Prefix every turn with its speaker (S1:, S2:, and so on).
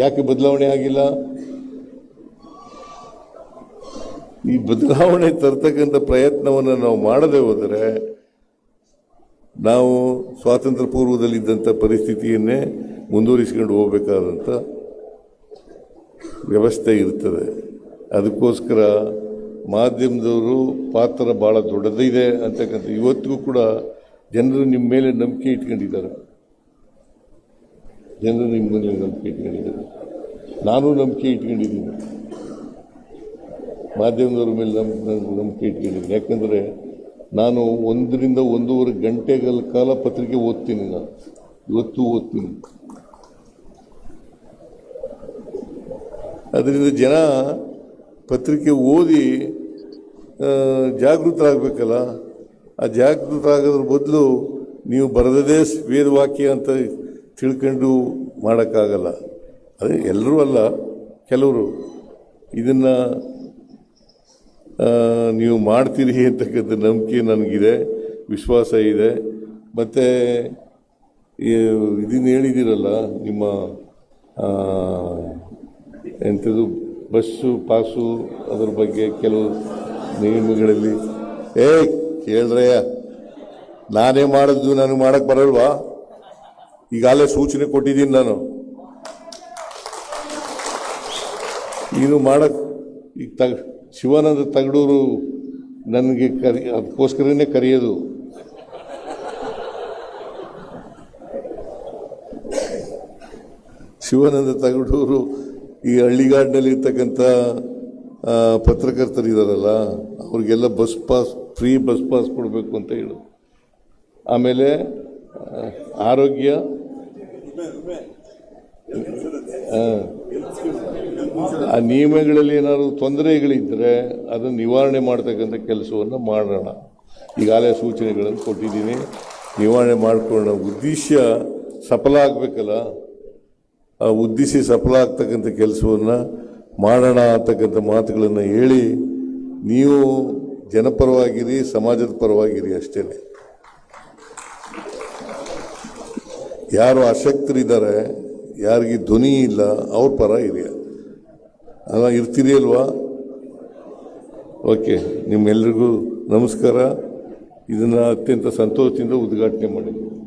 S1: ಯಾಕೆ ಬದಲಾವಣೆ ಆಗಿಲ್ಲ? ಈ ಬದಲಾವಣೆ ತರ್ತಕ್ಕಂಥ ಪ್ರಯತ್ನವನ್ನು ನಾವು ಮಾಡದೆ ಹೋದರೆ ನಾವು ಸ್ವಾತಂತ್ರ್ಯ ಪೂರ್ವದಲ್ಲಿದ್ದಂಥ ಪರಿಸ್ಥಿತಿಯನ್ನೇ ಮುಂದುವರಿಸಿಕೊಂಡು ಹೋಗಬೇಕಾದಂಥ ವ್ಯವಸ್ಥೆ ಇರ್ತದೆ. ಅದಕ್ಕೋಸ್ಕರ ಮಾಧ್ಯಮದವರು ಪಾತ್ರ ಭಾಳ ದೊಡ್ಡದಿದೆ ಅಂತಕ್ಕಂಥ ಇವತ್ತಿಗೂ ಕೂಡ ಜನರು ನಿಮ್ಮ ಮೇಲೆ ನಂಬಿಕೆ ಇಟ್ಕೊಂಡಿದ್ದಾರೆ. ಜನರು ನಿಮ್ಮ ಮೇಲೆ ನಂಬಿಕೆ ಇಟ್ಕೊಂಡಿದ್ದಾರೆ. ನಾನು ನಂಬಿಕೆ ಇಟ್ಕೊಂಡಿದ್ದೀನಿ, ಮಾಧ್ಯಮದವ್ರ ಮೇಲೆ ನಂಬಿಕೆ ಇಟ್ಕೊಂಡಿದ್ದೀನಿ. ಯಾಕಂದರೆ ನಾನು 1 ರಿಂದ 1.5 ಗಂಟೆಗಳ ಕಾಲ ಪತ್ರಿಕೆ ಓದ್ತೀನಿ. ನಾನು ಇವತ್ತು ಓದ್ತೀನಿ. ಅದರಿಂದ ಜನ ಪತ್ರಿಕೆ ಓದಿ ಜಾಗೃತರಾಗಬೇಕಲ್ಲ. ಆ ಜಾಗೃತರಾಗೋದ್ರ ಬದಲು ನೀವು ಬರೆದದೇ ವೇದವಾಕ್ಯ ಅಂತ ತಿಳ್ಕೊಂಡು ಮಾಡೋಕ್ಕಾಗಲ್ಲ. ಅದೇ ಎಲ್ಲರೂ ಅಲ್ಲ, ಕೆಲವರು ಇದನ್ನು ನೀವು ಮಾಡ್ತೀರಿ ಅಂತಕ್ಕಂಥ ನಂಬಿಕೆ ನನಗಿದೆ, ವಿಶ್ವಾಸ ಇದೆ. ಮತ್ತು ಇದನ್ನು ಹೇಳಿದ್ದೀರಲ್ಲ, ನಿಮ್ಮ ಎಂಥದ್ದು ಬಸ್ಸು ಪಾಸು ಅದ್ರ ಬಗ್ಗೆ ಕೆಲವು ನಿಯಮಗಳಲ್ಲಿ ಕೇಳ್ರಯ್ಯ, ನಾನೇ ಮಾಡಿದ್ದು ನನಗೆ ಮಾಡೋಕ್ಕೆ ಬರಲ್ವಾ? ಈಗಾಗಲೇ ಸೂಚನೆ ಕೊಟ್ಟಿದ್ದೀನಿ ನಾನು. ನೀನು ಮಾಡೋಕ್ಕೆ ಈಗ ಶಿವಾನಂದ ತಗಡೂರು ನನಗೆ ಅದಕ್ಕೋಸ್ಕರನೇ ಕರೆಯೋದು. ಶಿವಾನಂದ ತಗಡೂರು ಈ ಹಳ್ಳಿಗಾಡಿನಲ್ಲಿ ಇರ್ತಕ್ಕಂಥ ಪತ್ರಕರ್ತರಿದ್ದಾರಲ್ಲ, ಅವ್ರಿಗೆಲ್ಲ bus pass, free bus pass ಕೊಡಬೇಕು ಅಂತ ಹೇಳು. ಆಮೇಲೆ ಆರೋಗ್ಯ, ಆ ನಿಯಮಗಳಲ್ಲಿ ಏನಾದರೂ ತೊಂದರೆಗಳಿದ್ದರೆ ಅದನ್ನು ನಿವಾರಣೆ ಮಾಡ್ತಕ್ಕಂಥ ಕೆಲಸವನ್ನು ಮಾಡೋಣ. ಈಗಾಗಲೇ ಸೂಚನೆಗಳನ್ನು ಕೊಟ್ಟಿದ್ದೀನಿ. ನಿವಾರಣೆ ಮಾಡಿಕೊಳ್ಳೋ ಉದ್ದೇಶ ಸಫಲ ಆಗಬೇಕಲ್ಲ, ಆ ಉದ್ದೇಶ ಸಫಲ ಆಗ್ತಕ್ಕಂಥ ಕೆಲಸವನ್ನು ಮಾಡೋಣ ಅಂತಕ್ಕಂಥ ಮಾತುಗಳನ್ನು ಹೇಳಿ, ನೀವು ಜನಪರವಾಗಿರಿ, ಸಮಾಜದ ಪರವಾಗಿರಿ ಅಷ್ಟೇ. ಯಾರು ಅಶಕ್ತರಿದ್ದಾರೆ, ಯಾರಿಗೆ ಧ್ವನಿ ಇಲ್ಲ, ಅವ್ರ ಪರ ಇರಿ. ಅಲ್ಲ, ಇರ್ತೀರಿ ಅಲ್ವಾ? ಓಕೆ, ನಿಮ್ಮೆಲ್ಲರಿಗೂ ನಮಸ್ಕಾರ. ಇದನ್ನು ಅತ್ಯಂತ ಸಂತೋಷದಿಂದ ಉದ್ಘಾಟನೆ ಮಾಡಿದ್ದೀನಿ.